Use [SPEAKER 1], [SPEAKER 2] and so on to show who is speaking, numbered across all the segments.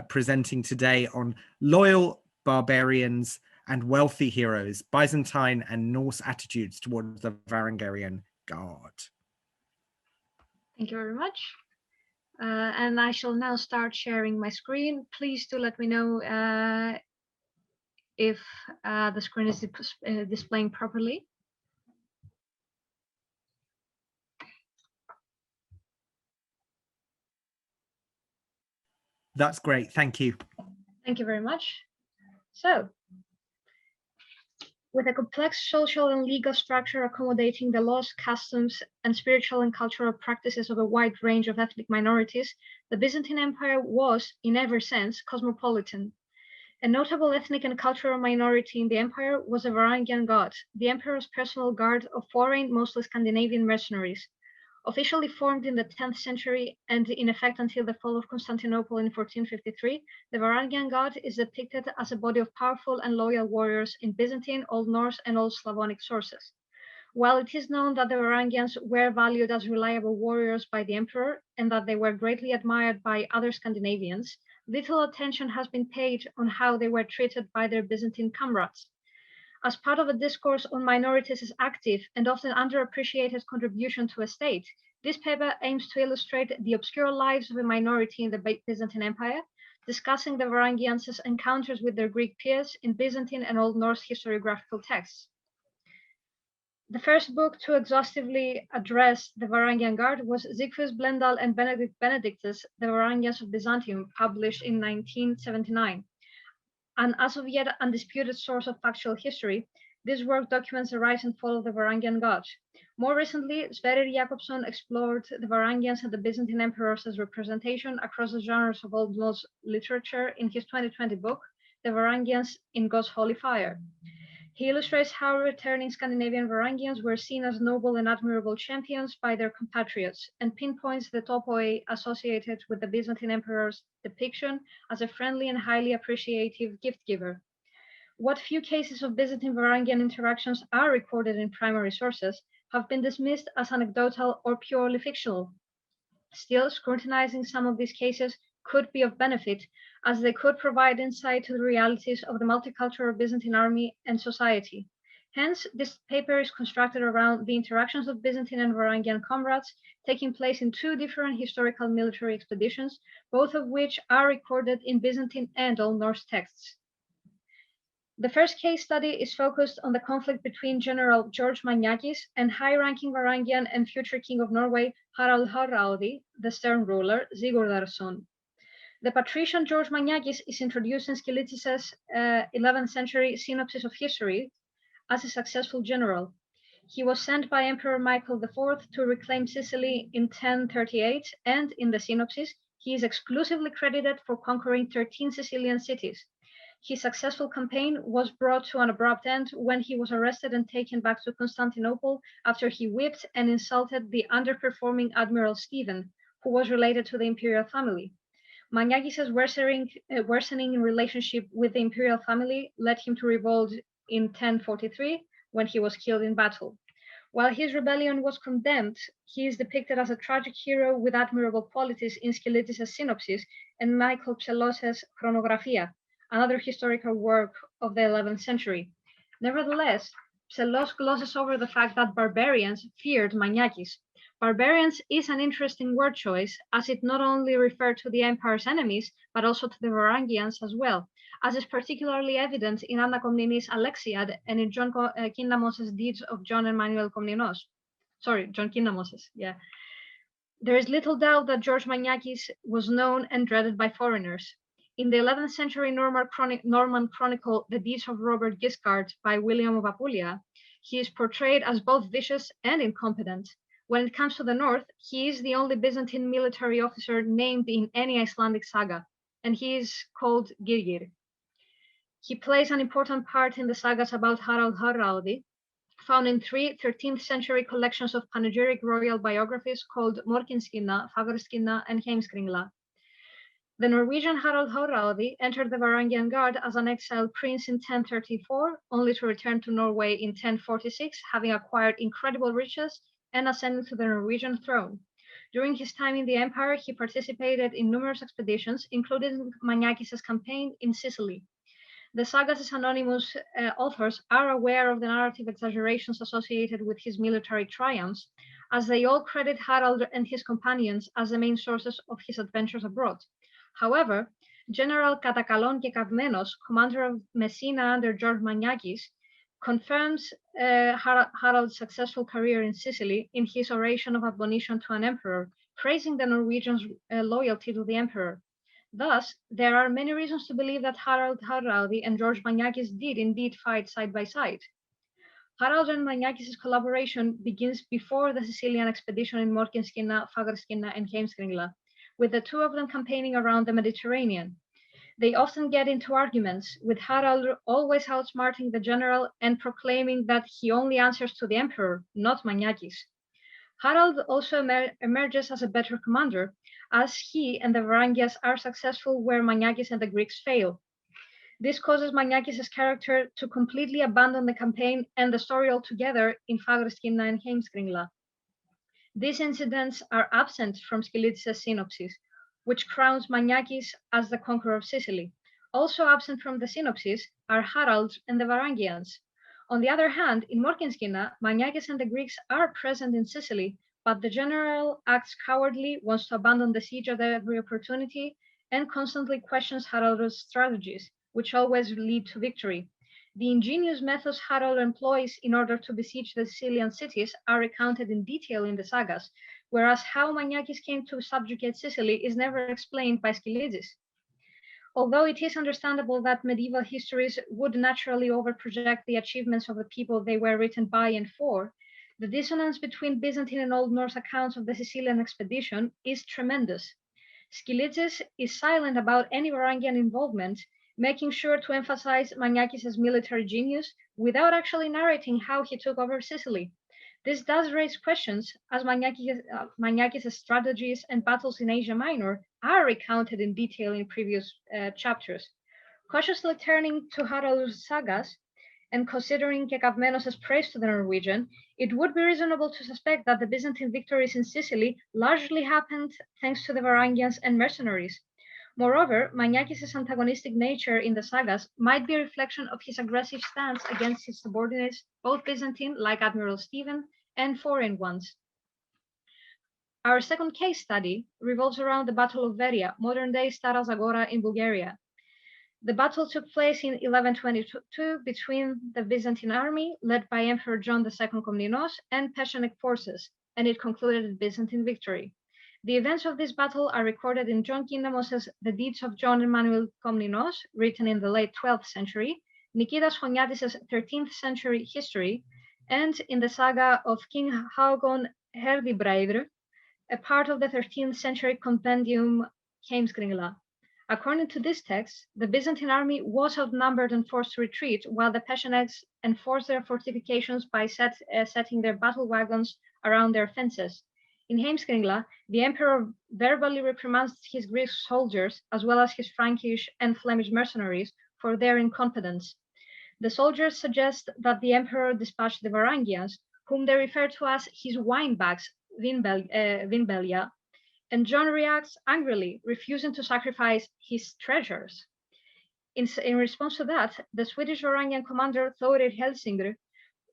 [SPEAKER 1] presenting today on loyal barbarians and wealthy heroes, Byzantine and Norse attitudes towards the Varangian Guard.
[SPEAKER 2] Thank you very much. And I shall now start sharing my screen. Please do let me know if the screen is displaying properly.
[SPEAKER 1] That's great. Thank you.
[SPEAKER 2] Thank you very much. So, with a complex social and legal structure accommodating the laws, customs, and spiritual and cultural practices of a wide range of ethnic minorities, the Byzantine Empire was, in every sense, cosmopolitan. A notable ethnic and cultural minority in the empire was the Varangian Guard, the emperor's personal guard of foreign, mostly Scandinavian mercenaries. Officially formed in the 10th century and in effect until the fall of Constantinople in 1453, the Varangian Guard is depicted as a body of powerful and loyal warriors in Byzantine, Old Norse, and Old Slavonic sources. While it is known that the Varangians were valued as reliable warriors by the emperor and that they were greatly admired by other Scandinavians, little attention has been paid on how they were treated by their Byzantine comrades. As part of a discourse on minorities' active and often underappreciated contribution to a state, this paper aims to illustrate the obscure lives of a minority in the Byzantine Empire, discussing the Varangians' encounters with their Greek peers in Byzantine and Old Norse historiographical texts. The first book to exhaustively address the Varangian Guard was Siegfried Blendal and Benedict Benedictus, The Varangians of Byzantium, published in 1979. An as of yet undisputed source of factual history, this work documents the rise and fall of the Varangian Guard. More recently, Sverrir Jakobsson explored the Varangians and the Byzantine emperors as representation across the genres of Old Norse literature in his 2020 book, The Varangians in God's Holy Fire. He illustrates how returning Scandinavian Varangians were seen as noble and admirable champions by their compatriots, and pinpoints the topoi associated with the Byzantine emperor's depiction as a friendly and highly appreciative gift giver. What few cases of Byzantine Varangian interactions are recorded in primary sources have been dismissed as anecdotal or purely fictional. Still, scrutinizing some of these cases could be of benefit, as they could provide insight to the realities of the multicultural Byzantine army and society. Hence, this paper is constructed around the interactions of Byzantine and Varangian comrades taking place in two different historical military expeditions, both of which are recorded in Byzantine and Old Norse texts. The first case study is focused on the conflict between General George Maniakis and high-ranking Varangian and future King of Norway, Harald Hardraudi, the stern ruler, Sigurdarson. The patrician George Maniakis is introduced in Skylitzes' 11th century synopsis of history as a successful general. He was sent by Emperor Michael IV to reclaim Sicily in 1038, and in the synopsis, he is exclusively credited for conquering 13 Sicilian cities. His successful campaign was brought to an abrupt end when he was arrested and taken back to Constantinople after he whipped and insulted the underperforming Admiral Stephen, who was related to the imperial family. Maniakis' worsening relationship with the imperial family led him to revolt in 1043 when he was killed in battle. While his rebellion was condemned, he is depicted as a tragic hero with admirable qualities in Skylitzes' synopsis and Michael Psellos' Chronographia, another historical work of the 11th century. Nevertheless, Psellos glosses over the fact that barbarians feared Maniakis. Barbarians is an interesting word choice, as it not only referred to the empire's enemies, but also to the Varangians as well, as is particularly evident in Anna Komnene's Alexiad and in John Kindamos's Deeds of John Emmanuel Komnenos. Sorry, John Kindamos's, yeah. There is little doubt that George Maniakis was known and dreaded by foreigners. In the 11th century Norman chronicle, The Deeds of Robert Guiscard by William of Apulia, he is portrayed as both vicious and incompetent. When it comes to the north, he is the only Byzantine military officer named in any Icelandic saga, and he is called Girgir. He plays an important part in the sagas about Harald Hardraudi, found in three 13th century collections of panegyric royal biographies called Morkinskinna, Fagrskinna, and Heimskringla. The Norwegian Harald Hardraudi entered the Varangian Guard as an exiled prince in 1034, only to return to Norway in 1046, having acquired incredible riches and ascending to the Norwegian throne. During his time in the empire, he participated in numerous expeditions, including Maniakis' campaign in Sicily. The saga's anonymous authors are aware of the narrative exaggerations associated with his military triumphs, as they all credit Harald and his companions as the main sources of his adventures abroad. However, General Katakalon Kekavmenos, commander of Messina under George Maniakis, confirms Harald's successful career in Sicily in his oration of admonition to an emperor, praising the Norwegians' loyalty to the emperor. Thus, there are many reasons to believe that Harald Hardraudi and George Maniakis did indeed fight side by side. Harald and Maniakis' collaboration begins before the Sicilian expedition in Morkinskinna, Fagrskinna, and Heimskringla, with the two of them campaigning around the Mediterranean. They often get into arguments, with Harald always outsmarting the general and proclaiming that he only answers to the emperor, not Maniakis. Harald also emerges as a better commander, as he and the Varangians are successful where Maniakis and the Greeks fail. This causes Maniakis' character to completely abandon the campaign and the story altogether in Fagrskinna and Heimskringla. These incidents are absent from Skylitzes' synopsis, which crowns Maniakis as the conqueror of Sicily. Also absent from the synopsis are Harald and the Varangians. On the other hand, in Morkinskinna, Maniakis and the Greeks are present in Sicily, but the general acts cowardly, wants to abandon the siege at every opportunity, and constantly questions Harald's strategies, which always lead to victory. The ingenious methods Harald employs in order to besiege the Sicilian cities are recounted in detail in the sagas, whereas how Maniakis came to subjugate Sicily is never explained by Skylitzes. Although it is understandable that medieval histories would naturally overproject the achievements of the people they were written by and for, the dissonance between Byzantine and Old Norse accounts of the Sicilian expedition is tremendous. Skylitzes is silent about any Varangian involvement, making sure to emphasize Maniakis' military genius without actually narrating how he took over Sicily. This does raise questions, as Maniakis' strategies and battles in Asia Minor are recounted in detail in previous chapters. Cautiously turning to Harald's sagas and considering Kekavmenos' praise to the Norwegian, it would be reasonable to suspect that the Byzantine victories in Sicily largely happened thanks to the Varangians and mercenaries. Moreover, Maniakis' antagonistic nature in the sagas might be a reflection of his aggressive stance against his subordinates, both Byzantine, like Admiral Stephen, and foreign ones. Our second case study revolves around the Battle of Veria, modern-day Stara Zagora in Bulgaria. The battle took place in 1122 between the Byzantine army, led by Emperor John II Komnenos, and Pecheneг forces, and it concluded with Byzantine victory. The events of this battle are recorded in John Kindamos's The Deeds of John Emmanuel Komnenos, written in the late 12th century, Nikitas Choniatis' 13th century history, and in the saga of King Haugon Herdibraidr, a part of the 13th century compendium Heimskringla. According to this text, the Byzantine army was outnumbered and forced to retreat, while the Pechenegs enforced their fortifications by setting their battle wagons around their fences. In Heimskringla, the emperor verbally reprimands his Greek soldiers, as well as his Frankish and Flemish mercenaries, for their incompetence. The soldiers suggest that the emperor dispatch the Varangians, whom they refer to as his winebags, Vinbelia, and John reacts angrily, refusing to sacrifice his treasures. In response to that, the Swedish Varangian commander Thorir Helsingr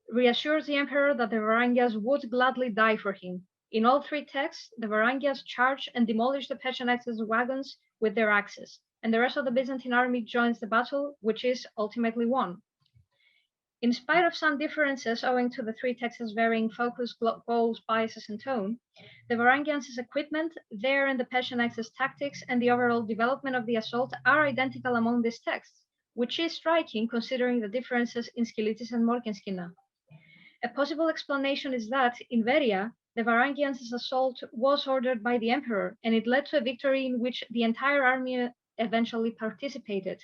[SPEAKER 2] reassures the emperor that the Varangians would gladly die for him. In all three texts, the Varangians charge and demolish the Pechenegs' wagons with their axes, and the rest of the Byzantine army joins the battle, which is ultimately won. In spite of some differences owing to the three texts' varying focus, goals, biases, and tone, the Varangians' equipment, their and the Pechenegs' tactics, and the overall development of the assault are identical among these texts, which is striking considering the differences in Skylitzes and Morkinskinna. A possible explanation is that, in Veria, the Varangians' assault was ordered by the emperor, and it led to a victory in which the entire army eventually participated.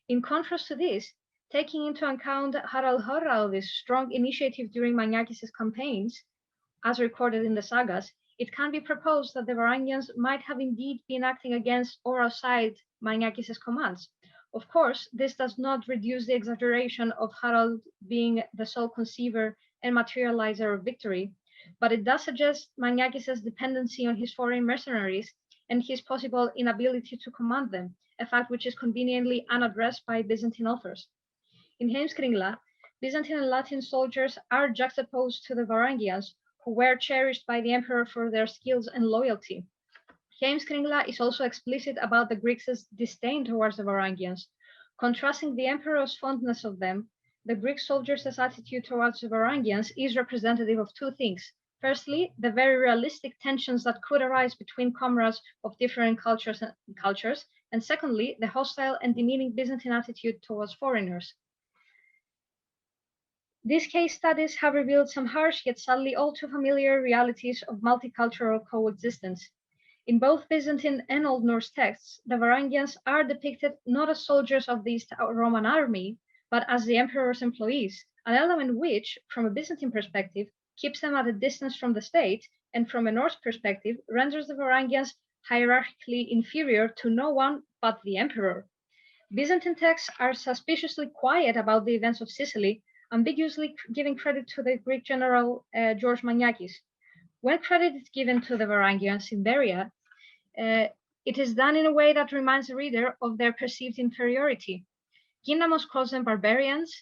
[SPEAKER 2] In contrast to this, taking into account Harald Hardraudi's strong initiative during Maniakis' campaigns, as recorded in the sagas, it can be proposed that the Varangians might have indeed been acting against or outside Maniakis' commands. Of course, this does not reduce the exaggeration of Harald being the sole conceiver and materializer of victory, but it does suggest Maniakis' dependency on his foreign mercenaries and his possible inability to command them, a fact which is conveniently unaddressed by Byzantine authors. In Heimskringla, Byzantine and Latin soldiers are juxtaposed to the Varangians, who were cherished by the emperor for their skills and loyalty. Heimskringla is also explicit about the Greeks' disdain towards the Varangians. Contrasting the emperor's fondness of them, the Greek soldiers' attitude towards the Varangians is representative of two things. Firstly, the very realistic tensions that could arise between comrades of different cultures, and secondly, the hostile and demeaning Byzantine attitude towards foreigners. These case studies have revealed some harsh yet sadly all too familiar realities of multicultural coexistence. In both Byzantine and Old Norse texts, the Varangians are depicted not as soldiers of the East Roman army, but as the emperor's employees, an element which, from a Byzantine perspective, keeps them at a distance from the state, and from a Norse perspective, renders the Varangians hierarchically inferior to no one but the emperor. Byzantine texts are suspiciously quiet about the events of Sicily, ambiguously giving credit to the Greek general George Maniakis. When credit is given to the Varangians in Beria, it is done in a way that reminds the reader of their perceived inferiority. Gindamos calls them barbarians,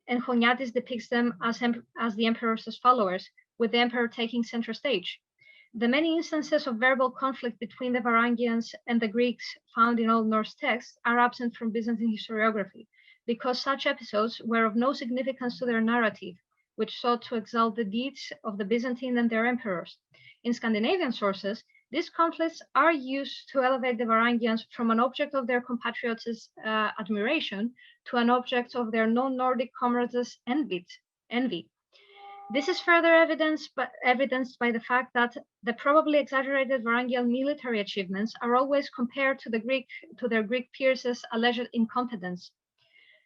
[SPEAKER 2] and Choniatis depicts them as the emperor's followers, with the emperor taking center stage. The many instances of verbal conflict between the Varangians and the Greeks found in Old Norse texts are absent from Byzantine historiography, because such episodes were of no significance to their narrative, which sought to exalt the deeds of the Byzantine and their emperors. In Scandinavian sources, these conflicts are used to elevate the Varangians from an object of their compatriots' admiration to an object of their non-Nordic comrades' envy. This is further evidenced by the fact that the probably exaggerated Varangian military achievements are always compared to their Greek peers' alleged incompetence.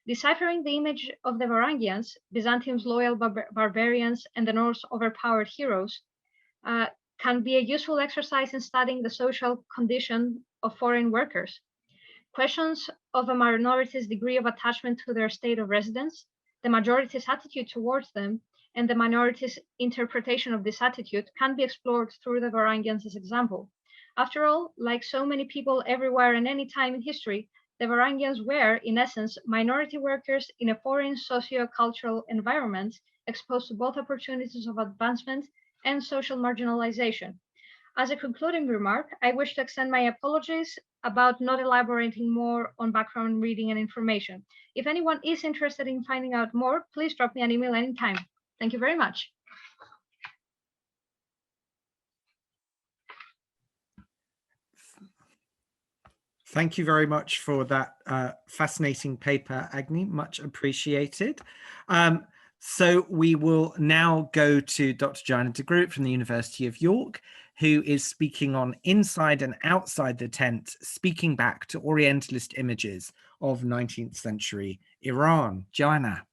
[SPEAKER 2] Deciphering the image of the Varangians, Byzantium's loyal barbarians, and the Norse overpowered heroes, can be a useful exercise in studying the social condition of foreign workers. Questions of a minority's degree of attachment to their state of residence, the majority's attitude towards them, and the minority's interpretation of this attitude can be explored through the Varangians' example. After all, like so many people everywhere and any time in history, the Varangians were, in essence, minority workers in a foreign socio-cultural environment exposed to both opportunities of advancement and social marginalization. As a concluding remark, I wish to extend my apologies about not elaborating more on background reading and information. If anyone is interested in finding out more, please drop me an email anytime. Thank you very much.
[SPEAKER 1] Thank you very much for that fascinating paper, Agni, much appreciated. So we will now go to Dr. Joanna de Groot from the University of York, who is speaking on Inside and Outside the Tent, speaking back to Orientalist images of 19th century Iran. Joanna.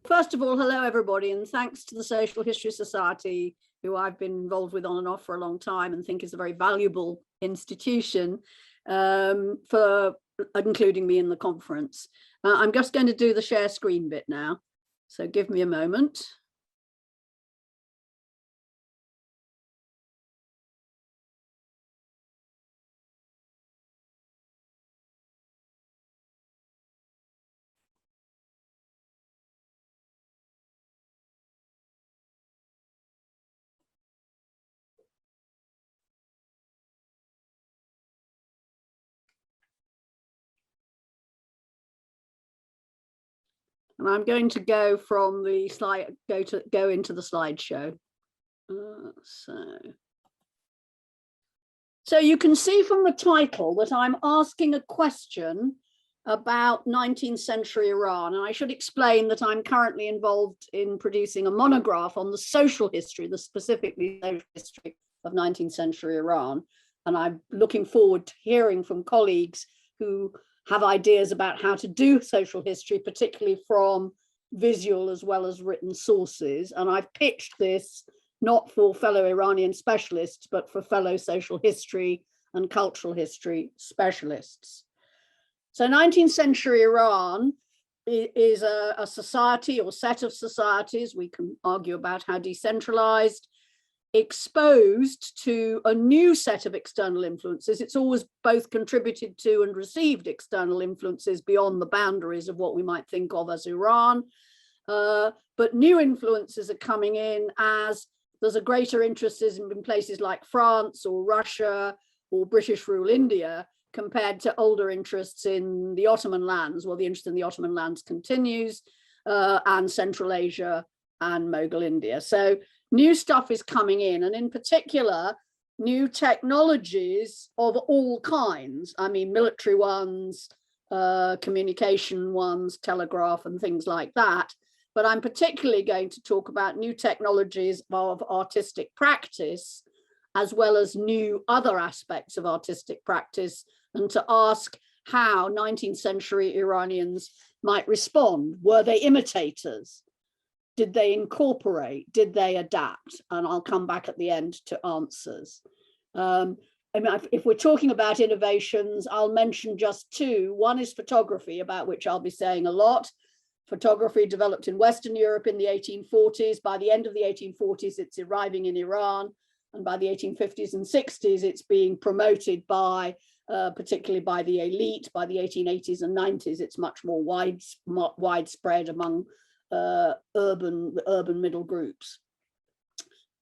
[SPEAKER 3] First of all, hello, everybody, and thanks to the Social History Society, who I've been involved with on and off for a long time and think is a very valuable institution, for including me in the conference. I'm just going to do the share screen bit now, so give me a moment. And I'm going to go from the slide, go into the slideshow. So you can see from the title that I'm asking a question about 19th century Iran. And I should explain that I'm currently involved in producing a monograph on the social history, the specifically social history of 19th century Iran. And I'm looking forward to hearing from colleagues who have ideas about how to do social history, particularly from visual as well as written sources. And I've pitched this not for fellow Iranian specialists, but for fellow social history and cultural history specialists. So 19th century Iran is a society or set of societies, we can argue about how decentralized, exposed to a new set of external influences. It's always both contributed to and received external influences beyond the boundaries of what we might think of as Iran. But new influences are coming in as there's a greater interest in places like France or Russia or British rule India compared to older interests in the Ottoman lands. Well, the interest in the Ottoman lands continues, and Central Asia and Mughal India. So new stuff is coming in, and in particular, new technologies of all kinds. I mean, military ones, communication ones, telegraph and things like that. But I'm particularly going to talk about new technologies of artistic practice, as well as new other aspects of artistic practice, and to ask how 19th century Iranians might respond. Were they imitators? Did they incorporate? Did they adapt? And I'll come back at the end to answers. I mean, if we're talking about innovations, I'll mention just two. One is photography, about which I'll be saying a lot. Photography developed in Western Europe in the 1840s. By the end of the 1840s, it's arriving in Iran. And by the 1850s and 60s, it's being promoted by, particularly by the elite. By the 1880s and 90s, it's much more widespread among urban middle groups.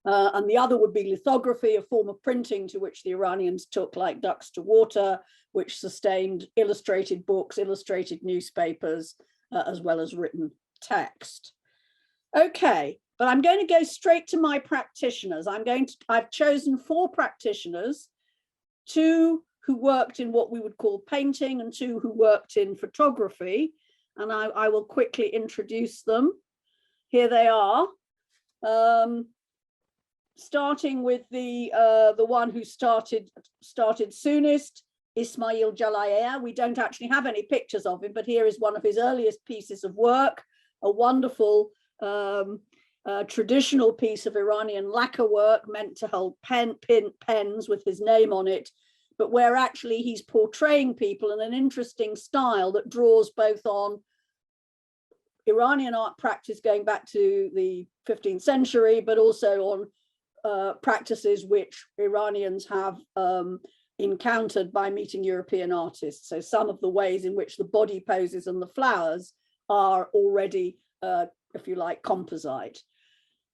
[SPEAKER 3] And the other would be lithography, a form of printing to which the Iranians took like ducks to water, which sustained illustrated books, illustrated newspapers, as well as written text. Okay, but I'm going to go straight to my practitioners. I've chosen 4 practitioners, 2 who worked in what we would call painting and 2 who worked in photography. And I will quickly introduce them. Here they are. Starting with the one who started soonest, Ismail Jalayir. We don't actually have any pictures of him, but here is one of his earliest pieces of work, a wonderful traditional piece of Iranian lacquer work meant to hold pens with his name on it, but where actually he's portraying people in an interesting style that draws both on Iranian art practice going back to the 15th century, but also on practices which Iranians have encountered by meeting European artists. So some of the ways in which the body poses and the flowers are already, if you like, composite.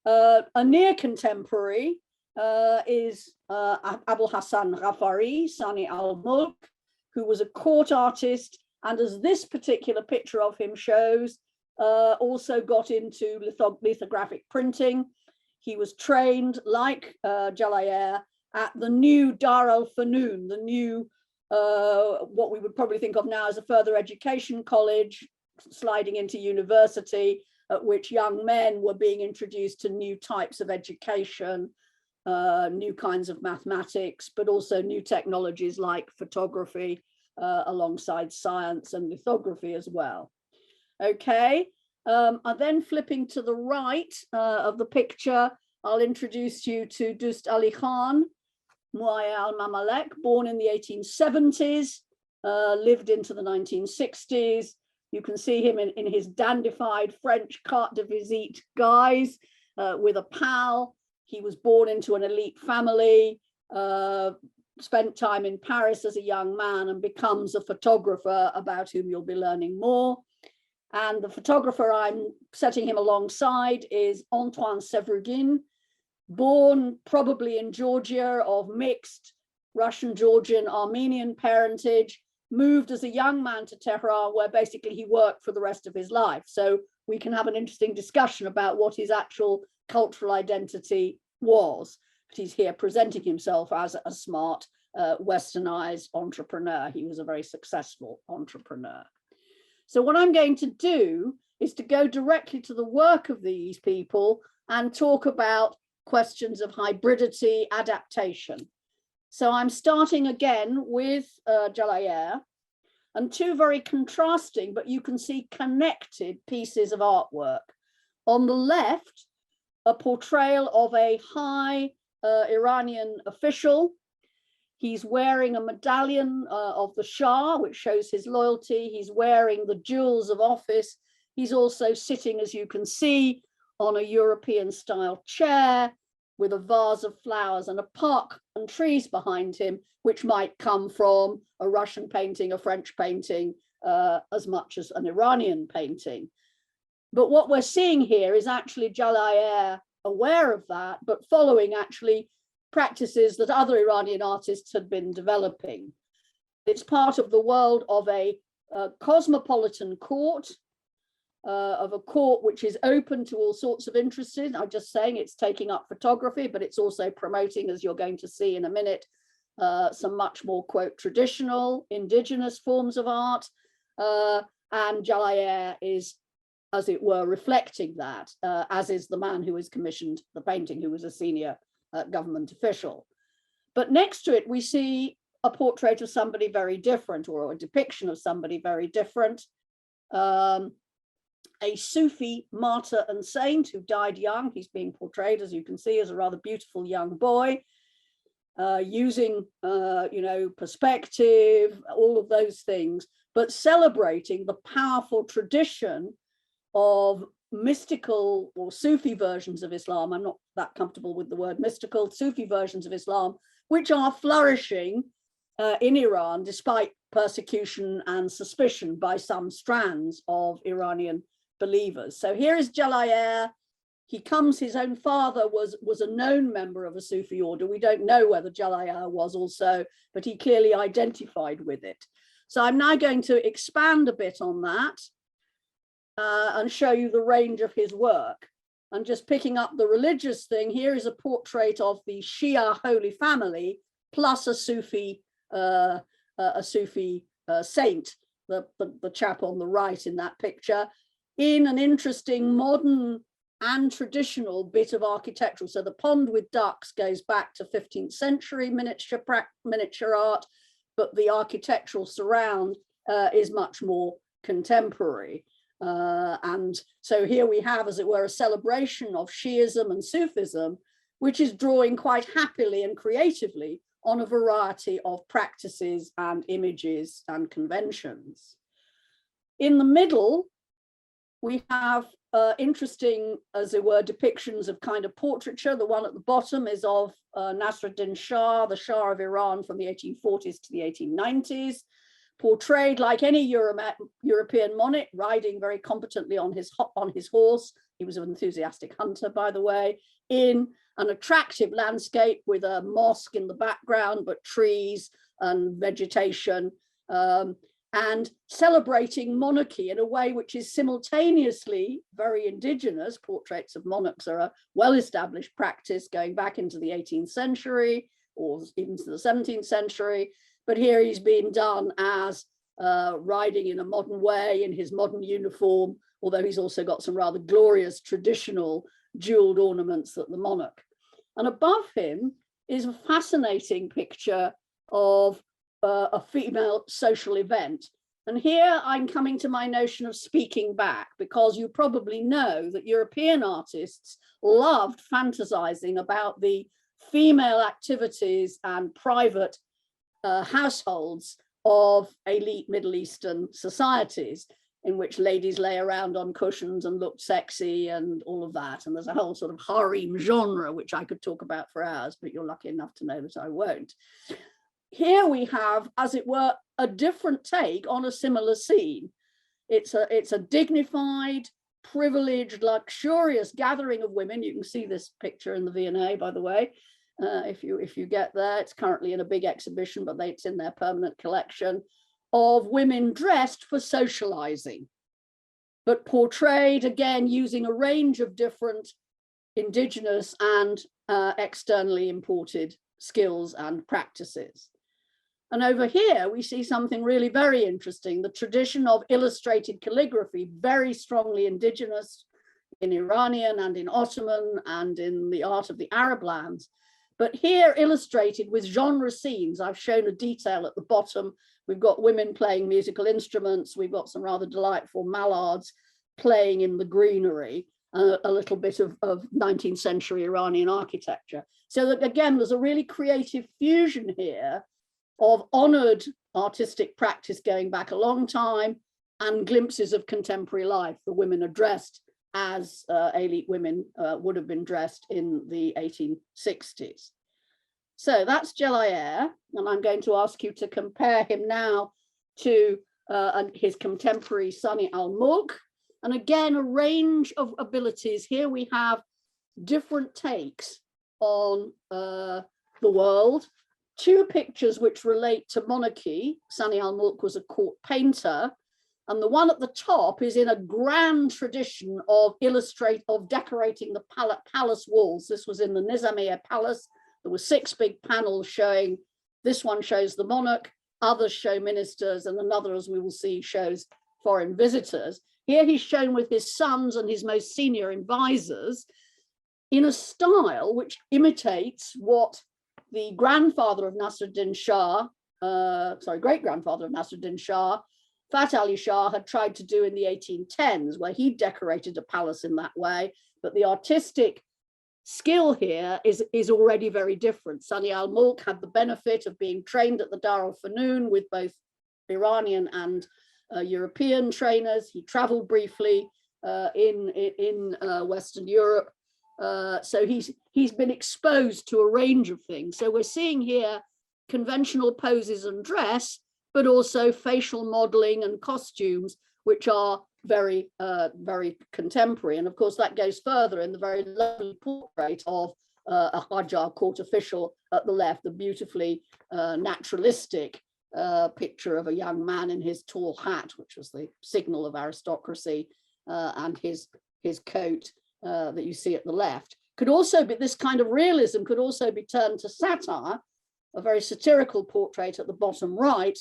[SPEAKER 3] A near contemporary is Abul Hassan Ghafari, Sani al-Mulk, who was a court artist, and as this particular picture of him shows, also got into lithographic printing. He was trained, like Jalayir, at the new Dar al-Fanun, the new, what we would probably think of now as a further education college, sliding into university, at which young men were being introduced to new types of education, new kinds of mathematics, but also new technologies like photography, alongside science and lithography as well. Okay, and then flipping to the right of the picture, I'll introduce you to Dost Ali Khan, Muaya al-Mamalek, born in the 1870s, lived into the 1960s. You can see him in his dandified French carte de visite guise with a pal. He was born into an elite family, spent time in Paris as a young man, and becomes a photographer about whom you'll be learning more. And the photographer I'm setting him alongside is Antoine Sevrugin, born probably in Georgia of mixed Russian, Georgian, Armenian parentage, moved as a young man to Tehran, where basically he worked for the rest of his life. So we can have an interesting discussion about what his actual cultural identity was. But he's here presenting himself as a smart, westernized entrepreneur. He was a very successful entrepreneur. So what I'm going to do is to go directly to the work of these people and talk about questions of hybridity, adaptation. So I'm starting again with Jalayir, and 2 very contrasting, but you can see connected pieces of artwork. On the left, a portrayal of a high Iranian official. He's wearing a medallion of the Shah, which shows his loyalty. He's wearing the jewels of office. He's also sitting, as you can see, on a European-style chair with a vase of flowers and a park and trees behind him, which might come from a Russian painting, a French painting, as much as an Iranian painting. But what we're seeing here is actually Jalalair aware of that, but following actually practices that other Iranian artists had been developing. It's part of the world of a cosmopolitan court, of a court which is open to all sorts of interests. I'm just saying it's taking up photography, but it's also promoting, as you're going to see in a minute, some much more, quote, traditional indigenous forms of art. And Jalalair is, as it were, reflecting that, as is the man who has commissioned the painting, who was a senior government official. But next to it, we see a portrait of somebody very different, or a depiction of somebody very different. A Sufi martyr and saint who died young. He's being portrayed, as you can see, as a rather beautiful young boy, using, perspective, all of those things, but celebrating the powerful tradition of mystical or Sufi versions of Islam. I'm not that comfortable with the word mystical. Sufi versions of Islam, which are flourishing in Iran, despite persecution and suspicion by some strands of Iranian believers. So here is Jalalair. He comes, his own father was a known member of a Sufi order. We don't know whether Jalalair was also, but he clearly identified with it. So I'm now going to expand a bit on that and show you the range of his work. And just picking up the religious thing, here is a portrait of the Shia Holy Family plus a Sufi saint, the chap on the right in that picture, in an interesting modern and traditional bit of architectural. So the pond with ducks goes back to 15th century miniature art, but the architectural surround is much more contemporary. And so here we have, as it were, a celebration of Shiism and Sufism, which is drawing quite happily and creatively on a variety of practices and images and conventions. In the middle, we have interesting, as it were, depictions of kind of portraiture. The one at the bottom is of Nasruddin Shah, the Shah of Iran from the 1840s to the 1890s, portrayed like any European monarch, riding very competently on his horse. He was an enthusiastic hunter, by the way, in an attractive landscape with a mosque in the background, but trees and vegetation, and celebrating monarchy in a way which is simultaneously very indigenous. Portraits of monarchs are a well-established practice going back into the 18th century or even to the 17th century. But here he's been done as riding in a modern way in his modern uniform, although he's also got some rather glorious traditional jeweled ornaments that the monarch. And above him is a fascinating picture of a female social event. And here I'm coming to my notion of speaking back, because you probably know that European artists loved fantasizing about the female activities and private households of elite Middle Eastern societies, in which ladies lay around on cushions and looked sexy and all of that. And there's a whole sort of harem genre, which I could talk about for hours, but you're lucky enough to know that I won't. Here we have, as it were, a different take on a similar scene. It's a dignified, privileged, luxurious gathering of women. You can see this picture in the V&A, by the way, if you get there. It's currently in a big exhibition, but it's in their permanent collection, of women dressed for socializing, but portrayed again using a range of different indigenous and externally imported skills and practices. And over here, we see something really very interesting, the tradition of illustrated calligraphy, very strongly indigenous in Iranian and in Ottoman and in the art of the Arab lands. But here illustrated with genre scenes. I've shown a detail at the bottom. We've got women playing musical instruments. We've got some rather delightful mallards playing in the greenery. a little bit of 19th century Iranian architecture. So that again, there's a really creative fusion here of honored artistic practice going back a long time and glimpses of contemporary life. The women are dressed as elite women would have been dressed in the 1860s. So that's Gelayir, and I'm going to ask you to compare him now to his contemporary Sani al-Mulk. And again, a range of abilities. Here we have different takes on the world. Two pictures which relate to monarchy. Sani al-Mulk was a court painter, and the one at the top is in a grand tradition of decorating the palace walls. This was in the Nizamiye Palace. There were 6 big panels showing, this one shows the monarch, others show ministers, and another, as we will see, shows foreign visitors. Here he's shown with his sons and his most senior advisors in a style which imitates what the grandfather of Nasruddin Shah, great-grandfather of Nasruddin Shah, Fath Ali Shah, had tried to do in the 1810s, where he decorated a palace in that way. But the artistic skill here is already very different. Sani al-Mulk had the benefit of being trained at the Dar al-Funun with both Iranian and European trainers. He traveled briefly in Western Europe. So he's been exposed to a range of things. So we're seeing here conventional poses and dress, but also facial modeling and costumes, which are very, very contemporary. And of course, that goes further in the very lovely portrait of a Qajar court official at the left, the beautifully naturalistic picture of a young man in his tall hat, which was the signal of aristocracy, and his coat that you see at the left. Could also be, this kind of realism could also be turned to satire, a very satirical portrait at the bottom right,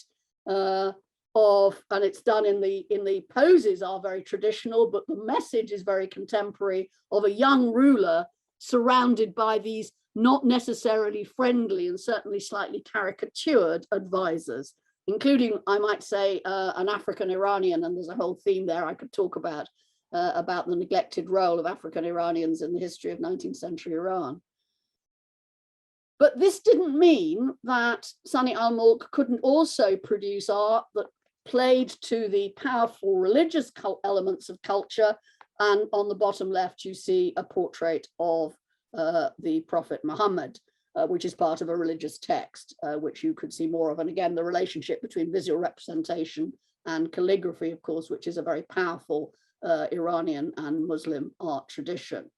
[SPEAKER 3] and it's done in the poses are very traditional, but the message is very contemporary, of a young ruler surrounded by these not necessarily friendly and certainly slightly caricatured advisors, including, I might say, an African Iranian, and there's a whole theme there I could talk about the neglected role of African Iranians in the history of 19th century Iran. But this didn't mean that Sani al-Mulk couldn't also produce art that played to the powerful religious elements of culture. And on the bottom left, you see a portrait of the Prophet Muhammad, which is part of a religious text, which you could see more of. And again, the relationship between visual representation and calligraphy, of course, which is a very powerful Iranian and Muslim art tradition.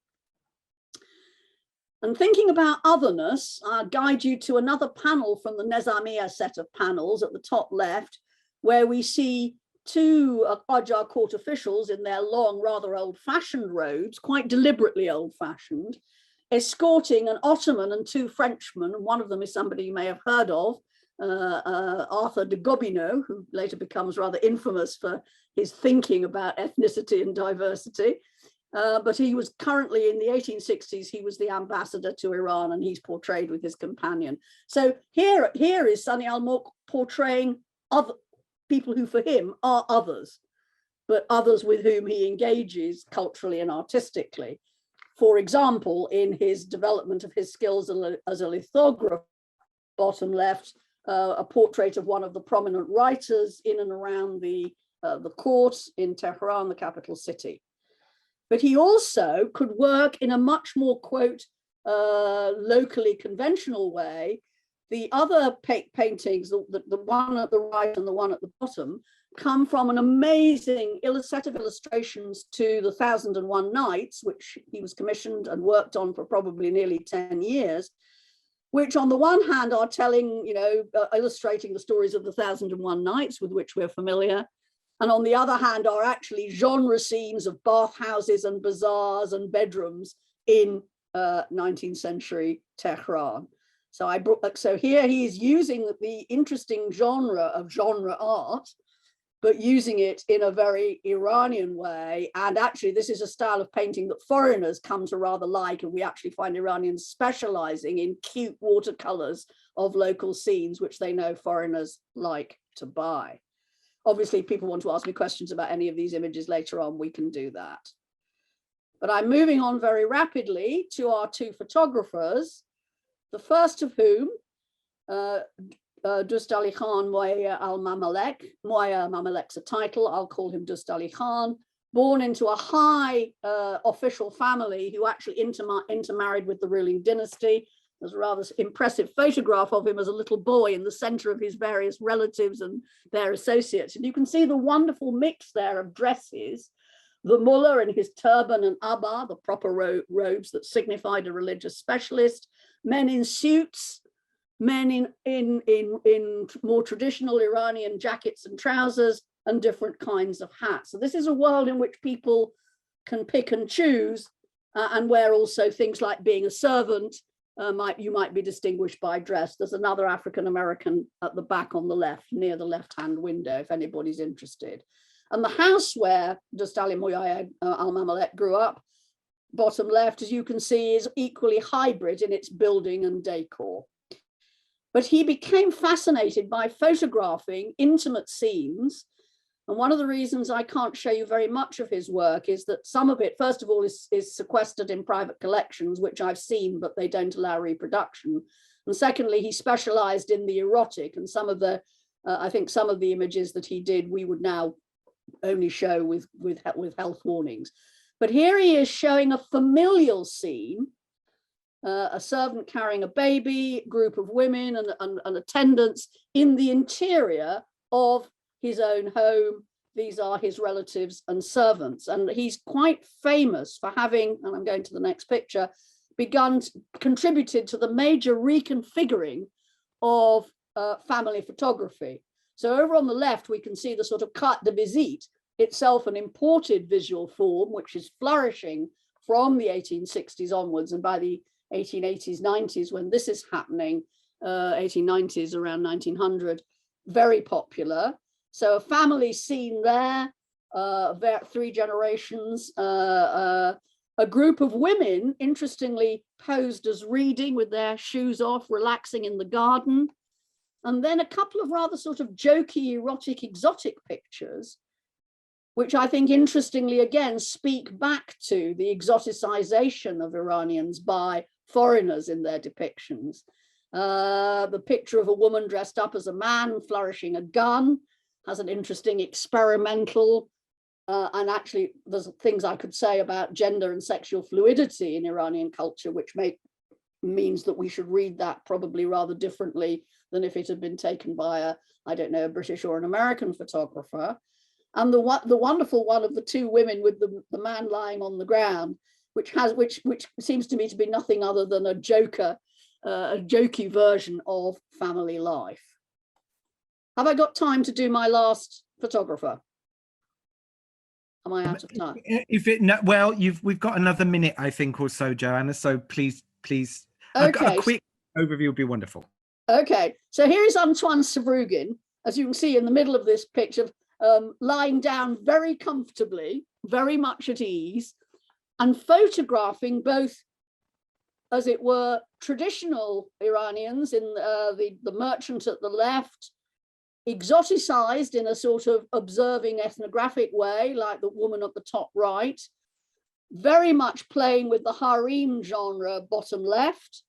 [SPEAKER 3] And thinking about otherness, I'll guide you to another panel from the Nizamiya set of panels at the top left, where we see 2 Qajar court officials in their long, rather old-fashioned robes, quite deliberately old-fashioned, escorting an Ottoman and 2 Frenchmen. One of them is somebody you may have heard of, Arthur de Gobineau, who later becomes rather infamous for his thinking about ethnicity and diversity. But he was currently, in the 1860s, he was the ambassador to Iran, and he's portrayed with his companion. So here is Sani al-Mulk portraying other people who for him are others, but others with whom he engages culturally and artistically. For example, in his development of his skills as a lithographer, bottom left, a portrait of one of the prominent writers in and around the court in Tehran, the capital city. But he also could work in a much more, quote, locally conventional way. The other paintings, the one at the right and the one at the bottom, come from an amazing set of illustrations to the 1001 Nights, which he was commissioned and worked on for probably nearly 10 years, which on the one hand are telling, illustrating the stories of the 1001 Nights with which we're familiar. And on the other hand are actually genre scenes of bathhouses and bazaars and bedrooms in 19th century Tehran. So here he is using the interesting genre of genre art, but using it in a very Iranian way. And actually, this is a style of painting that foreigners come to rather like, and we actually find Iranians specializing in cute watercolors of local scenes, which they know foreigners like to buy. Obviously, people want to ask me questions about any of these images later on, we can do that. But I'm moving on very rapidly to our two photographers, the first of whom, Dost Ali Khan Muayya al-Mamalek. Muayya Mamalek's a title, I'll call him Dost Ali Khan, born into a high official family who actually intermarried with the ruling dynasty. There's a rather impressive photograph of him as a little boy in the center of his various relatives and their associates. And you can see the wonderful mix there of dresses. The mullah in his turban and abba, the proper robes that signified a religious specialist, men in suits, men in more traditional Iranian jackets and trousers, and different kinds of hats. So this is a world in which people can pick and choose, and where also things like being a servant, you might be distinguished by dress. There's another African-American at the back on the left, near the left-hand window, if anybody's interested. And the house where Dost Ali Muayya al-Mamalek grew up, bottom left, as you can see, is equally hybrid in its building and decor. But he became fascinated by photographing intimate scenes. And one of the reasons I can't show you very much of his work is that some of it, first of all, is sequestered in private collections, which I've seen, but they don't allow reproduction. And secondly, he specialized in the erotic, and some of the, I think some of the images that he did, we would now only show with health warnings. But here he is showing a familial scene, a servant carrying a baby, group of women and attendants in the interior of his own home. These are his relatives and servants. And he's quite famous for having, and I'm going to the next picture, contributed to the major reconfiguring of family photography. So over on the left, we can see the sort of carte de visite, itself an imported visual form, which is flourishing from the 1860s onwards. And by the 1880s, 90s, when this is happening, 1890s, around 1900, very popular. So a family scene there, three generations, a group of women, interestingly posed as reading with their shoes off, relaxing in the garden. And then a couple of rather sort of jokey, erotic, exotic pictures, which I think interestingly, again, speak back to the exoticization of Iranians by foreigners in their depictions. The picture of a woman dressed up as a man flourishing a gun has an interesting experimental, and actually there's things I could say about gender and sexual fluidity in Iranian culture, which means that we should read that probably rather differently than if it had been taken by a, I don't know, a British or an American photographer. And the wonderful one of the two women with the man lying on the ground, which seems to me to be nothing other than a jokey version of family life. Have I got time to do my last photographer? Am I out of time?
[SPEAKER 1] Well, we've got another minute, I think, or so, Joanna. So please,
[SPEAKER 3] okay.
[SPEAKER 1] A quick overview would be wonderful.
[SPEAKER 3] Okay, so here is Antoine Savrugin, as you can see in the middle of this picture, lying down very comfortably, very much at ease, and photographing both, as it were, traditional Iranians in the merchant at the left, exoticized in a sort of observing ethnographic way, like the woman at the top right, very much playing with the harem genre bottom left,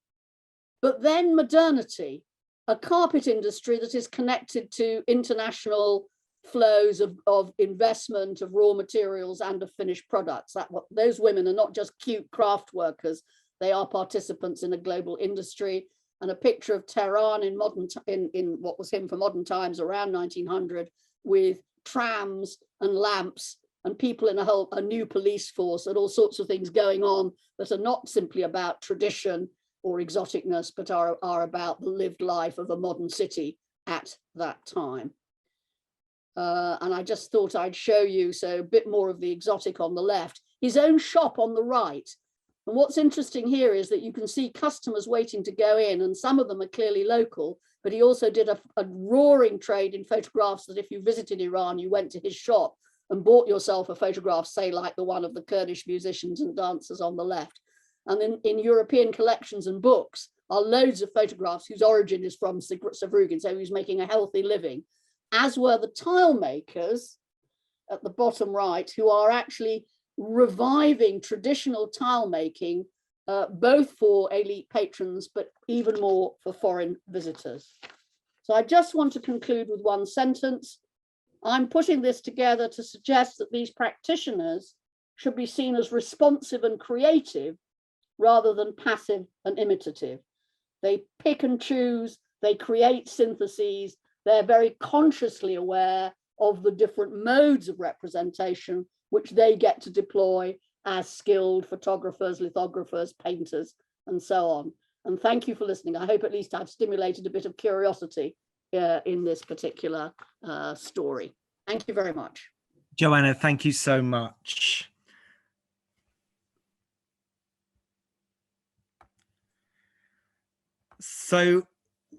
[SPEAKER 3] but then modernity, a carpet industry that is connected to international flows of investment, of raw materials and of finished products. Those women are not just cute craft workers, they are participants in a global industry. And a picture of Tehran in what was him for modern times around 1900, with trams and lamps and people in a new police force and all sorts of things going on that are not simply about tradition or exoticness, but are about the lived life of a modern city at that time. And I just thought I'd show you, so a bit more of the exotic on the left, his own shop on the right. And what's interesting here is that you can see customers waiting to go in, and some of them are clearly local, but he also did a roaring trade in photographs that if you visited Iran, you went to his shop and bought yourself a photograph, say like the one of the Kurdish musicians and dancers on the left. And in European collections and books are loads of photographs whose origin is from Savrugin, so he's making a healthy living, as were the tile makers at the bottom right, who are actually reviving traditional tile making, both for elite patrons, but even more for foreign visitors. So I just want to conclude with one sentence. I'm putting this together to suggest that these practitioners should be seen as responsive and creative rather than passive and imitative. They pick and choose, they create syntheses, they're very consciously aware of the different modes of representation which they get to deploy as skilled photographers, lithographers, painters, and so on. And thank you for listening. I hope at least I've stimulated a bit of curiosity in this particular story. Thank you very much.
[SPEAKER 1] Joanna, thank you so much. So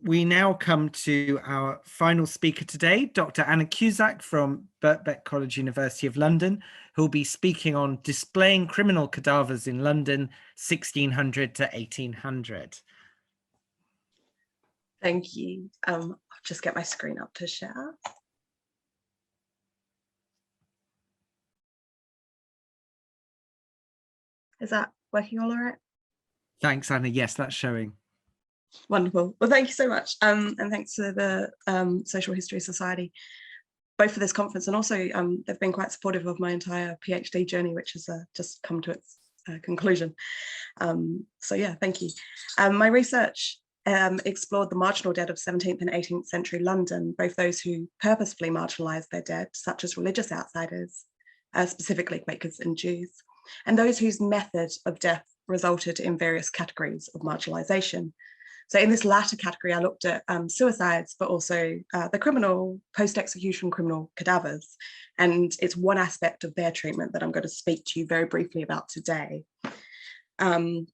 [SPEAKER 1] we now come to our final speaker today, Dr. Anna Cusack from Birkbeck College, University of London, who will be speaking on displaying criminal cadavers in London, 1600 to 1800.
[SPEAKER 4] Thank you. I'll just get my screen up to share. Is that working all right?
[SPEAKER 1] Thanks, Anna. Yes, that's showing.
[SPEAKER 4] Wonderful. Well, thank you so much. And thanks to the Social History Society, both for this conference and also they've been quite supportive of my entire PhD journey, which has just come to its conclusion. So yeah, thank you. My research explored the marginal dead of 17th and 18th century London, both those who purposefully marginalised their dead, such as religious outsiders, specifically Quakers and Jews, and those whose method of death resulted in various categories of marginalisation. So in this latter category, I looked at suicides, but also the criminal, post-execution criminal cadavers. And it's one aspect of their treatment that I'm going to speak to you very briefly about today. So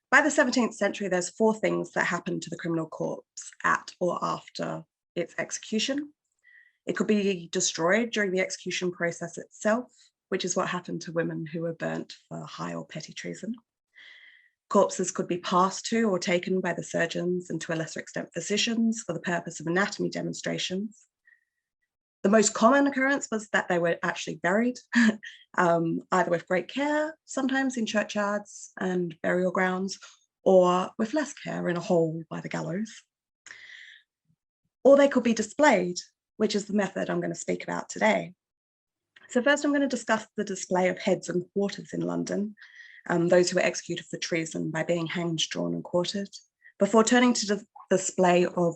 [SPEAKER 4] by the 17th century, there's 4 things that happen to the criminal corpse at or after its execution. It could be destroyed during the execution process itself, which is what happened to women who were burnt for high or petty treason. Corpses could be passed to or taken by the surgeons and to a lesser extent physicians for the purpose of anatomy demonstrations. The most common occurrence was that they were actually buried, either with great care, sometimes in churchyards and burial grounds, or with less care in a hole by the gallows. Or they could be displayed, which is the method I'm going to speak about today. So first I'm going to discuss the display of heads and quarters in London, those who were executed for treason by being hanged, drawn and quartered, before turning to the display of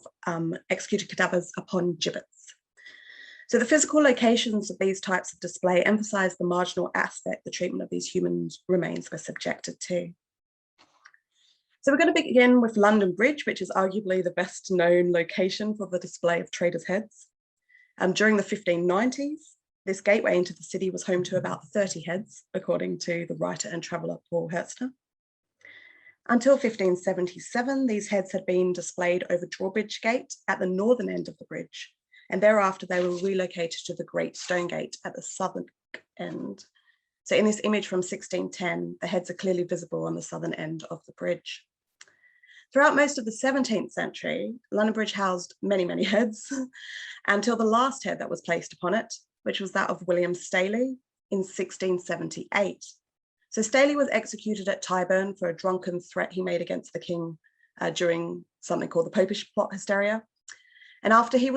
[SPEAKER 4] executed cadavers upon gibbets. So the physical locations of these types of display emphasize the marginal aspect the treatment of these human remains were subjected to. So we're going to begin with London Bridge, which is arguably the best known location for the display of traders' heads. During the 1590s, this gateway into the city was home to about 30 heads, according to the writer and traveller Paul Hertzner. Until 1577, these heads had been displayed over Drawbridge Gate at the northern end of the bridge, and thereafter they were relocated to the Great Stone Gate at the southern end. So in this image from 1610, the heads are clearly visible on the southern end of the bridge. Throughout most of the 17th century, London Bridge housed many, many heads until the last head that was placed upon it, which was that of William Staley in 1678. So Staley was executed at Tyburn for a drunken threat he made against the king during something called the Popish plot hysteria. And after he'd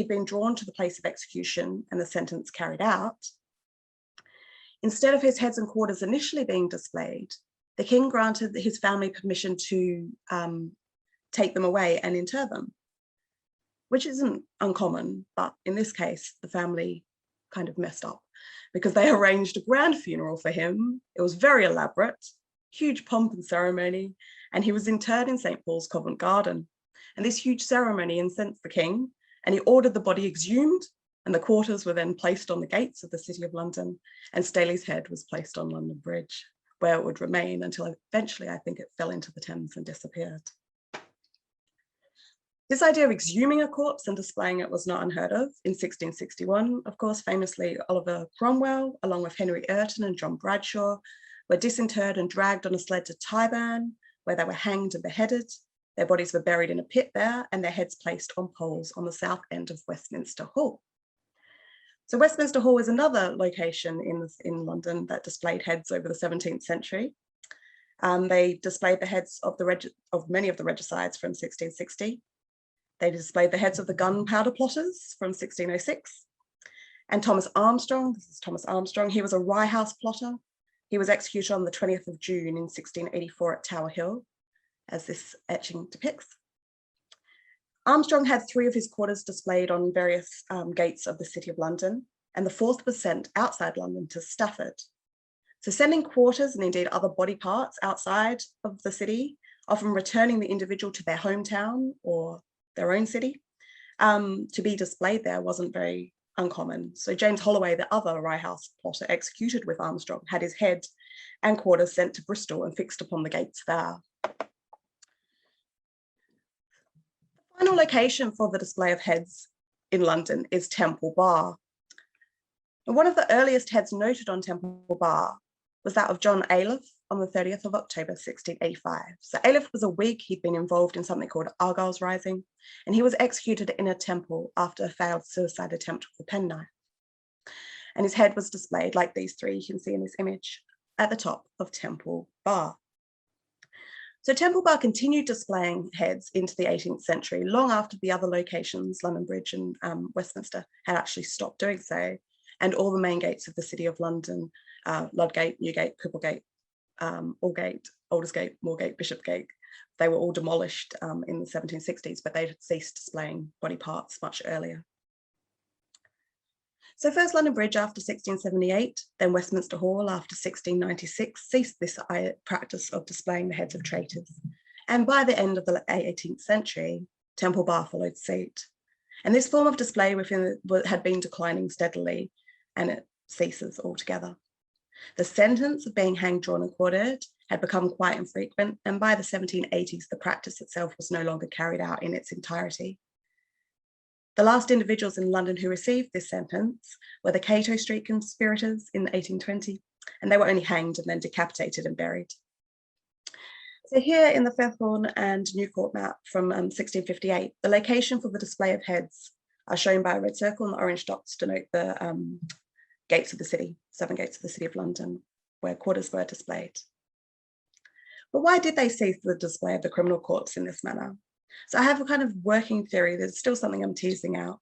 [SPEAKER 4] been drawn to the place of execution and the sentence carried out, instead of his heads and quarters initially being displayed, the king granted his family permission to take them away and inter them, which isn't uncommon, but in this case, the family kind of messed up because they arranged a grand funeral for him. It was very elaborate, huge pomp and ceremony, and he was interred in St. Paul's Covent Garden. And this huge ceremony incensed the king, and he ordered the body exhumed, and the quarters were then placed on the gates of the City of London, and Staley's head was placed on London Bridge, where it would remain until eventually, I think, it fell into the Thames and disappeared. This idea of exhuming a corpse and displaying it was not unheard of. In 1661, of course, famously, Oliver Cromwell, along with Henry Ayrton and John Bradshaw, were disinterred and dragged on a sled to Tyburn, where they were hanged and beheaded. Their bodies were buried in a pit there and their heads placed on poles on the south end of Westminster Hall. So Westminster Hall is another location in London that displayed heads over the 17th century. They displayed the heads of many of the regicides from 1660. They displayed the heads of the gunpowder plotters from 1606. And Thomas Armstrong, this is Thomas Armstrong, he was a Rye House plotter. He was executed on the 20th of June in 1684 at Tower Hill, as this etching depicts. Armstrong had 3 of his quarters displayed on various gates of the City of London, and the 4th was sent outside London to Stafford. So sending quarters and indeed other body parts outside of the city, often returning the individual to their hometown or their own city, to be displayed there wasn't very uncommon. So James Holloway, the other Rye House plotter executed with Armstrong, had his head and quarters sent to Bristol and fixed upon the gates there. The final location for the display of heads in London is Temple Bar. And one of the earliest heads noted on Temple Bar was that of John Ayliffe on the 30th of October, 1685. So Ayliffe was a Whig. He'd been involved in something called Argyll's Rising, and he was executed in a temple after a failed suicide attempt with a penknife. And his head was displayed like these 3 you can see in this image at the top of Temple Bar. So Temple Bar continued displaying heads into the 18th century, long after the other locations, London Bridge and Westminster, had actually stopped doing so. And all the main gates of the City of London, Ludgate, Newgate, Cripplegate, Aldgate, Aldersgate, Moorgate, Bishopsgate, they were all demolished in the 1760s, but they had ceased displaying body parts much earlier. So first London Bridge after 1678, then Westminster Hall after 1696 ceased this practice of displaying the heads of traitors. And by the end of the 18th century, Temple Bar followed suit. And this form of display had been declining steadily, and it ceases altogether. The sentence of being hanged, drawn and quartered had become quite infrequent, and by the 1780s, the practice itself was no longer carried out in its entirety. The last individuals in London who received this sentence were the Cato Street conspirators in 1820, and they were only hanged and then decapitated and buried. So here in the Fethorn and New Court map from 1658, the location for the display of heads are shown by a red circle, and the orange dots denote the gates of the city, 7 gates of the City of London, where quarters were displayed. But why did they cease the display of the criminal courts in this manner? So I have a kind of working theory. There's still something I'm teasing out.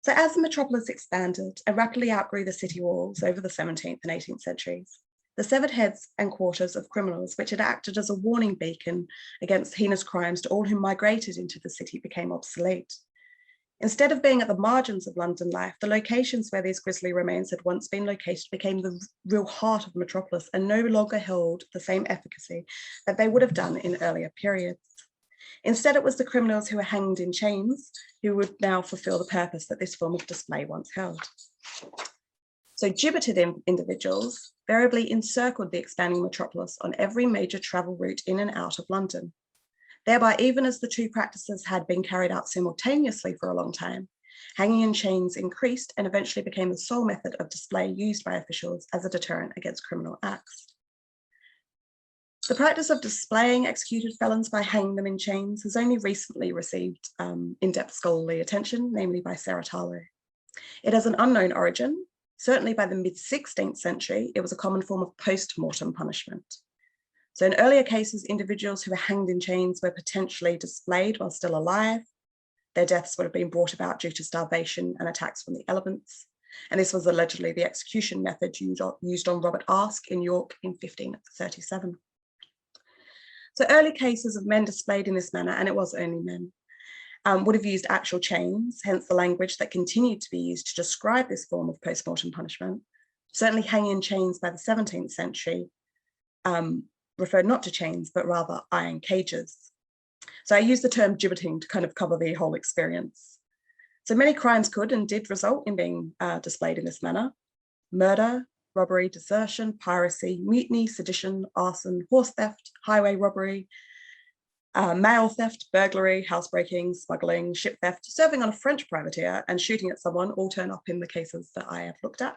[SPEAKER 4] So as the metropolis expanded and rapidly outgrew the city walls over the 17th and 18th centuries, the severed heads and quarters of criminals, which had acted as a warning beacon against heinous crimes to all who migrated into the city, became obsolete. Instead of being at the margins of London life, the locations where these grisly remains had once been located became the real heart of the metropolis and no longer held the same efficacy that they would have done in earlier periods. Instead, it was the criminals who were hanged in chains who would now fulfill the purpose that this form of display once held. So gibbeted individuals variably encircled the expanding metropolis on every major travel route in and out of London. Thereby, even as the 2 practices had been carried out simultaneously for a long time, hanging in chains increased and eventually became the sole method of display used by officials as a deterrent against criminal acts. The practice of displaying executed felons by hanging them in chains has only recently received in-depth scholarly attention, namely by Sarah Tarlow. It has an unknown origin. Certainly by the mid-16th century, it was a common form of post-mortem punishment. So in earlier cases, individuals who were hanged in chains were potentially displayed while still alive. Their deaths would have been brought about due to starvation and attacks from the elements. And this was allegedly the execution method used on Robert Aske in York in 1537. So early cases of men displayed in this manner, and it was only men, would have used actual chains, hence the language that continued to be used to describe this form of post-mortem punishment. Certainly hanging in chains by the 17th century referred not to chains, but rather iron cages. So I use the term gibbeting to kind of cover the whole experience. So many crimes could and did result in being displayed in this manner: murder, robbery, desertion, piracy, mutiny, sedition, arson, horse theft, highway robbery, mail theft, burglary, housebreaking, smuggling, ship theft, serving on a French privateer, and shooting at someone all turn up in the cases that I have looked at.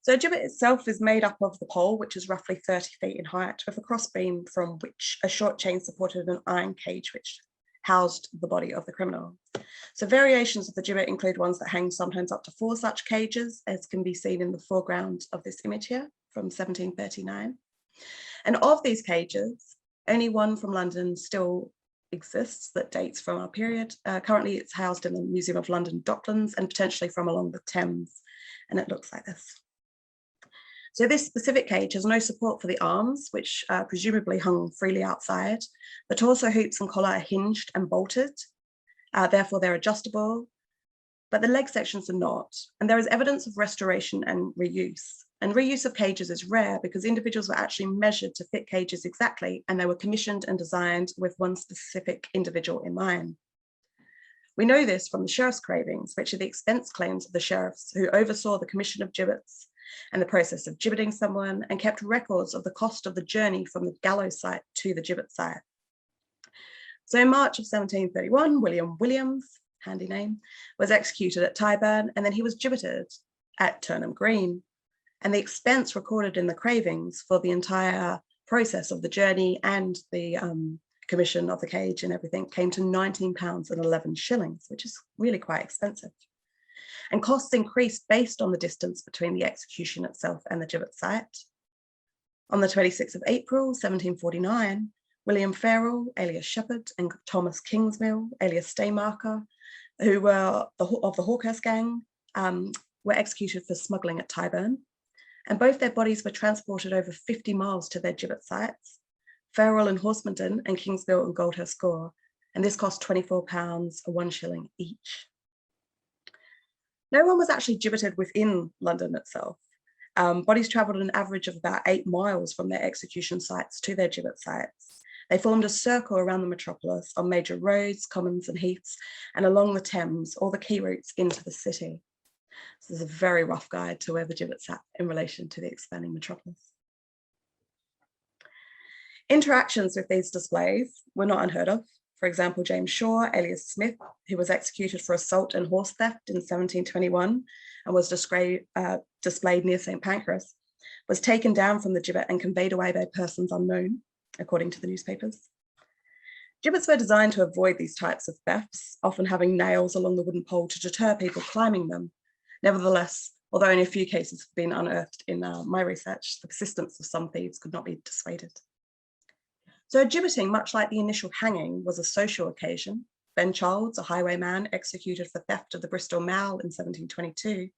[SPEAKER 4] So a gibbet itself is made up of the pole, which is roughly 30 feet in height, with a crossbeam from which a short chain supported an iron cage, which housed the body of the criminal. So variations of the gibbet include ones that hang sometimes up to 4 such cages, as can be seen in the foreground of this image here from 1739. And of these cages, only one from London still exists that dates from our period. Currently it's housed in the Museum of London Docklands and potentially from along the Thames, and it looks like this. So this specific cage has no support for the arms, which presumably hung freely outside. The torso hoops and collar are hinged and bolted, therefore they're adjustable, but the leg sections are not. And there is evidence of restoration and reuse. And reuse of cages is rare because individuals were actually measured to fit cages exactly, and they were commissioned and designed with one specific individual in mind. We know this from the sheriff's cravings, which are the expense claims of the sheriffs who oversaw the commission of gibbets and the process of gibbeting someone, and kept records of the cost of the journey from the gallows site to the gibbet site. So in March of 1731, William Williams, handy name, was executed at Tyburn, and then he was gibbeted at Turnham Green. And the expense recorded in the cravings for the entire process of the journey and the commission of the cage and everything came to £19.11, which is really quite expensive. And costs increased based on the distance between the execution itself and the gibbet site. On the 26th of April, 1749, William Farrell, alias Shepherd, and Thomas Kingsmill, alias Staymarker, who were of the Hawkhurst gang, were executed for smuggling at Tyburn. And both their bodies were transported over 50 miles to their gibbet sites, Farrell and Horsmondon and Kingsmill and Goldhurst Gore, and this cost £24 or 1 shilling each. No one was actually gibbeted within London itself. Bodies travelled an average of about 8 miles from their execution sites to their gibbet sites. They formed a circle around the metropolis on major roads, commons and heaths, and along the Thames, all the key routes into the city. This is a very rough guide to where the gibbets sat in relation to the expanding metropolis. Interactions with these displays were not unheard of. For example, James Shaw, alias Smith, who was executed for assault and horse theft in 1721 and was displayed near St. Pancras, was taken down from the gibbet and conveyed away by persons unknown, according to the newspapers. Gibbets were designed to avoid these types of thefts, often having nails along the wooden pole to deter people climbing them. Nevertheless, although only a few cases have been unearthed in my research, the persistence of some thieves could not be dissuaded. So gibbeting, much like the initial hanging, was a social occasion. Ben Childs, a highwayman executed for theft of the Bristol Mall in 1722,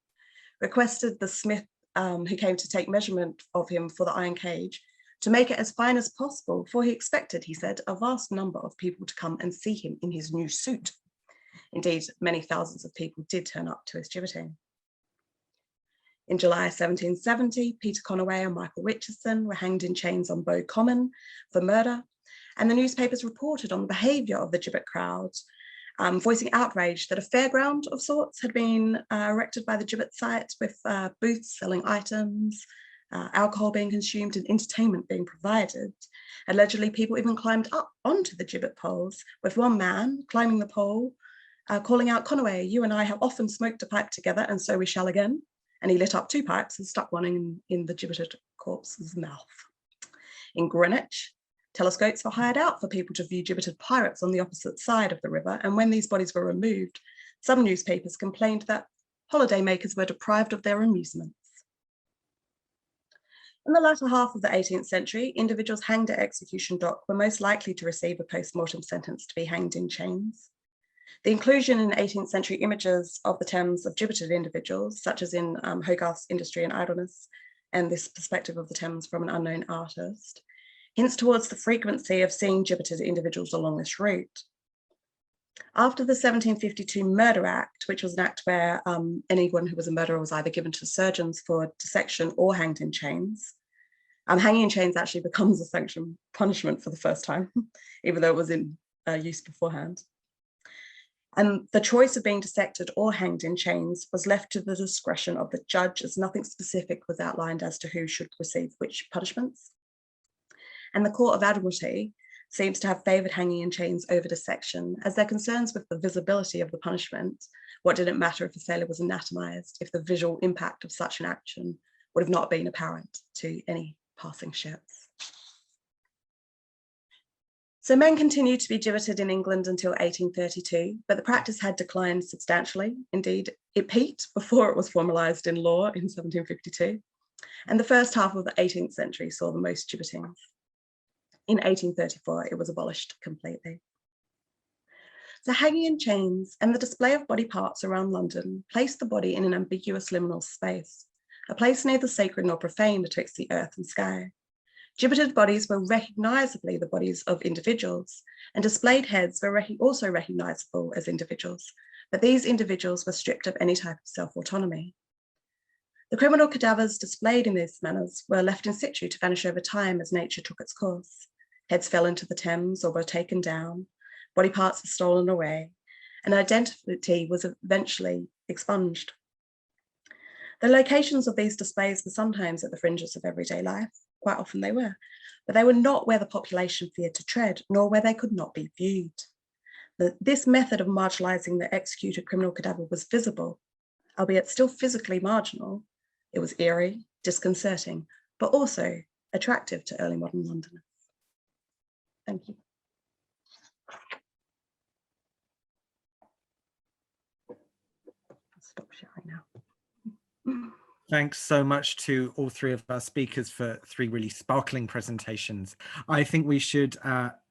[SPEAKER 4] requested the smith who came to take measurement of him for the iron cage to make it as fine as possible, for he expected, he said, a vast number of people to come and see him in his new suit. Indeed, many thousands of people did turn up to his gibbeting. In July 1770, Peter Conaway and Michael Richardson were hanged in chains on Bow Common for murder, and the newspapers reported on the behaviour of the gibbet crowd, voicing outrage that a fairground of sorts had been erected by the gibbet site with booths selling items, alcohol being consumed and entertainment being provided. Allegedly, people even climbed up onto the gibbet poles, with one man climbing the pole, calling out, "Conaway, you and I have often smoked a pipe together, and so we shall again." And he lit up 2 pipes and stuck one in the gibbeted corpse's mouth. In Greenwich, telescopes were hired out for people to view gibbeted pirates on the opposite side of the river, and when these bodies were removed, some newspapers complained that holidaymakers were deprived of their amusements. In the latter half of the 18th century, individuals hanged at execution dock were most likely to receive a post-mortem sentence to be hanged in chains. The inclusion in 18th century images of the Thames of gibbeted individuals, such as in Hogarth's Industry and Idleness, and this perspective of the Thames from an unknown artist, hints towards the frequency of seeing gibbeted individuals along this route. After the 1752 Murder Act, which was an act where anyone who was a murderer was either given to surgeons for dissection or hanged in chains, hanging in chains actually becomes a sanctioned punishment for the first time, even though it was in use beforehand. And the choice of being dissected or hanged in chains was left to the discretion of the judge, as nothing specific was outlined as to who should receive which punishments. And the Court of Admiralty seems to have favoured hanging in chains over dissection, as their concerns with the visibility of the punishment. What did it matter if a sailor was anatomised, if the visual impact of such an action would have not been apparent to any passing ships? So men continued to be gibbeted in England until 1832, but the practice had declined substantially. Indeed, it peaked before it was formalised in law in 1752. And the first half of the 18th century saw the most gibbetings. In 1834, it was abolished completely. So hanging in chains and the display of body parts around London placed the body in an ambiguous liminal space, a place neither sacred nor profane betwixt the earth and sky. Gibbeted bodies were recognisably the bodies of individuals, and displayed heads were also recognisable as individuals, but these individuals were stripped of any type of self-autonomy. The criminal cadavers displayed in these manners were left in situ to vanish over time as nature took its course. Heads fell into the Thames or were taken down, body parts were stolen away, and identity was eventually expunged. The locations of these displays were sometimes at the fringes of everyday life, quite often they were, but they were not where the population feared to tread, nor where they could not be viewed. This method of marginalising the executed criminal cadaver was visible, albeit still physically marginal. It was eerie, disconcerting, but also attractive to early modern Londoners. Thank you. I'll stop sharing now.
[SPEAKER 1] Thanks so much to all three of our speakers for three really sparkling presentations. I think we should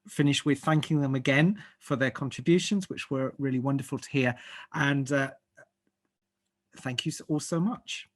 [SPEAKER 1] finish with thanking them again for their contributions, which were really wonderful to hear. And thank you all so much.